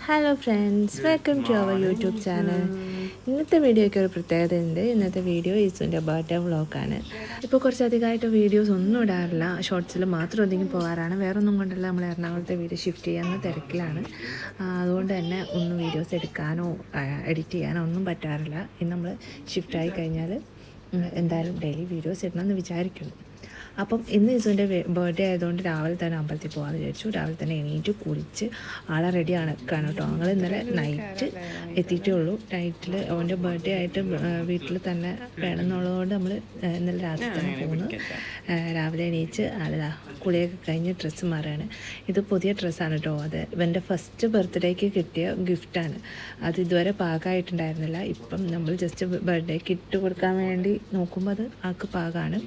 Hello friends, welcome to our YouTube channel. ഇന്നത്തെ വീഡിയോയ്ക്ക് ഒരു പ്രത്യേകത ഉണ്ട്. ഇന്നത്തെ വീഡിയോ ഈസുവിൻ്റെ ബർത്ത്ഡേ വ്ളോഗാണ്. ഇപ്പോൾ കുറച്ചധികമായിട്ട് വീഡിയോസ് ഒന്നും ഇടാറില്ല, ഷോർട്സിൽ മാത്രം ഒതുങ്ങി പോകാറാണ്. വേറൊന്നും കൊണ്ടല്ല, നമ്മൾ എറണാകുളത്തെ വീഡിയോ ഷിഫ്റ്റ് ചെയ്യാവുന്ന തിരക്കിലാണ്. അതുകൊണ്ട് തന്നെ ഒന്നും വീഡിയോസ് എടുക്കാനോ എഡിറ്റ് ചെയ്യാനോ ഒന്നും പറ്റാറില്ല. ഇന്ന് നമ്മൾ ഷിഫ്റ്റായി കഴിഞ്ഞാൽ എന്തായാലും ഡെയിലി വീഡിയോസ് ഇടണമെന്ന് വിചാരിക്കുന്നു. അപ്പം ഇന്ന് ഈസുവിൻ്റെ ബർത്ത്ഡേ ആയതുകൊണ്ട് രാവിലെ തന്നെ അമ്പലത്തിൽ പോകാമെന്ന് വിചാരിച്ചു. രാവിലെ തന്നെ എണീറ്റ് കുളിച്ച് ആളെ റെഡിയാണ് കേട്ടോ. ഞങ്ങൾ ഇന്നലെ നൈറ്റ് എത്തിയിട്ടേ ഉള്ളൂ. നൈറ്റിൽ അവൻ്റെ ബർത്ത്ഡേ ആയിട്ട് വീട്ടിൽ തന്നെ വേണമെന്നുള്ളതുകൊണ്ട് നമ്മൾ ഇന്നലെ രാത്രി തന്നെ പോകുന്നു. രാവിലെ എണീച്ച് ആളിതാ കുളിയൊക്കെ കഴിഞ്ഞ് ഡ്രസ്സ് മാറുകയാണ്. ഇത് പുതിയ ഡ്രസ്സാണ് കേട്ടോ. അത് ഇവൻ്റെ ഫസ്റ്റ് ബർത്ത്ഡേക്ക് കിട്ടിയ ഗിഫ്റ്റാണ്. അത് ഇതുവരെ പാകമായിട്ടുണ്ടായിരുന്നില്ല. ഇപ്പം നമ്മൾ ജസ്റ്റ് ബർത്ത്ഡേക്ക് ഇട്ട് കൊടുക്കാൻ വേണ്ടി നോക്കുമ്പോൾ അത് ആൾക്ക് പാകമാണ്.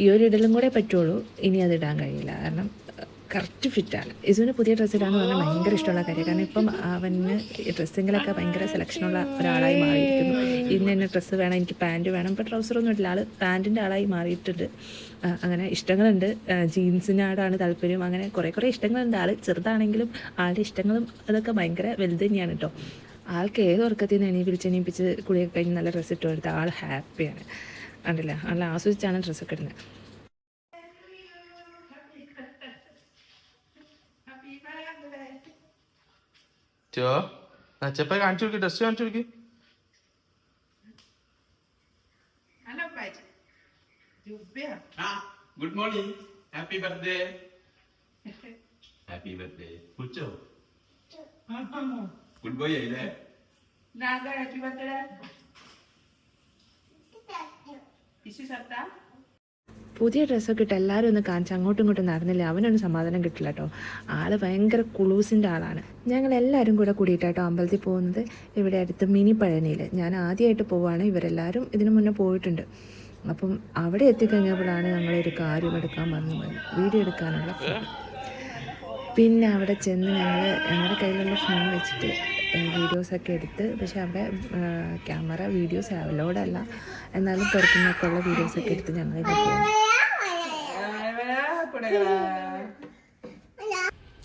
ഈ ഒരു ഇടലും കൂടെ പറ്റുള്ളൂ, ഇനി അത് ഇടാൻ കഴിയില്ല. കാരണം കറക്റ്റ് ഫിറ്റാണ്. ഇസുവിന് പുതിയ ഡ്രസ്സ് ഇടാന്ന് പറഞ്ഞാൽ ഭയങ്കര ഇഷ്ടമുള്ള കാര്യമാണ്. കാരണം ഇപ്പം അവന് ഡ്രസ്സിങ്ങിലൊക്കെ ഭയങ്കര സെലക്ഷനുള്ള ഒരാളായി മാറിയിരിക്കുന്നു. ഇന്ന് തന്നെ ഡ്രസ്സ് വേണം, എനിക്ക് പാൻറ്റ് വേണം. ഇപ്പോൾ ട്രൗസറൊന്നും ഇല്ല, ആൾ പാൻറ്റിൻ്റെ ആളായി മാറിയിട്ടുണ്ട്. അങ്ങനെ ഇഷ്ടങ്ങളുണ്ട്. ജീൻസിനോടാണ് താല്പര്യം. അങ്ങനെ കുറേ ഇഷ്ടങ്ങളുണ്ട്. ആൾ ചെറുതാണെങ്കിലും ആളുടെ ഇഷ്ടങ്ങളും അതൊക്കെ ഭയങ്കര വലുത് തന്നെയാണ് കേട്ടോ. ആൾക്ക് ഏത് ഉറക്കത്തിൽ നിന്ന് എണീപ്പിച്ച് കുളിയൊക്കെ കഴിഞ്ഞ് നല്ല ഡ്രസ്സ് ഇട്ട് കൊടുത്താൽ ആൾ ഹാപ്പിയാണ്. കണ്ടില്ല, നല്ല ആസ്വദിച്ചാണ് ഡ്രസ്സൊക്കെ ഇടുന്നത്. കാണിച്ചു കൊടുക്ക്, ഡ്രസ് കാണിച്ചു കൊടുക്ക്. Good morning, happy birthday. Happy birthday. കുളിച്ചോ? ഗുഡ് ബോയ് ആയില്ലേ? Happy birthday. പുതിയ ഡ്രസ്സൊക്കെ ഇട്ട് എല്ലാവരും ഒന്ന് കാണിച്ച് അങ്ങോട്ടും ഇങ്ങോട്ടും നടന്നില്ല, അവനൊന്നും സമാധാനം കിട്ടില്ല കേട്ടോ. ആൾ ഭയങ്കര കുളൂസിൻ്റെ ആളാണ്. ഞങ്ങളെല്ലാവരും കൂടെ കൂടിയിട്ടാട്ടോ അമ്പലത്തിൽ പോകുന്നത്. ഇവിടെ അടുത്ത് മിനി പഴനിയിൽ ഞാൻ ആദ്യമായിട്ട് പോവുകയാണ്. ഇവരെല്ലാവരും ഇതിനു മുന്നേ പോയിട്ടുണ്ട്. അപ്പം അവിടെ എത്തിക്കഴിഞ്ഞപ്പോഴാണ് ഞങ്ങളൊരു കാര്യം എടുക്കാൻ പറഞ്ഞു, വീഡിയോ എടുക്കാനുള്ള ഫോൺ. പിന്നെ അവിടെ ചെന്ന് ഞങ്ങളുടെ കയ്യിലുള്ള ഫോൺ വെച്ചിട്ട് വീഡിയോസൊക്കെ എടുത്ത്, പക്ഷെ അവിടെ ക്യാമറ വീഡിയോസ് അലോഡല്ല, എന്നാലും പുറത്തുനിന്നൊക്കെ ഉള്ള വീഡിയോസൊക്കെ എടുത്ത് ഞങ്ങളിത് പോകും.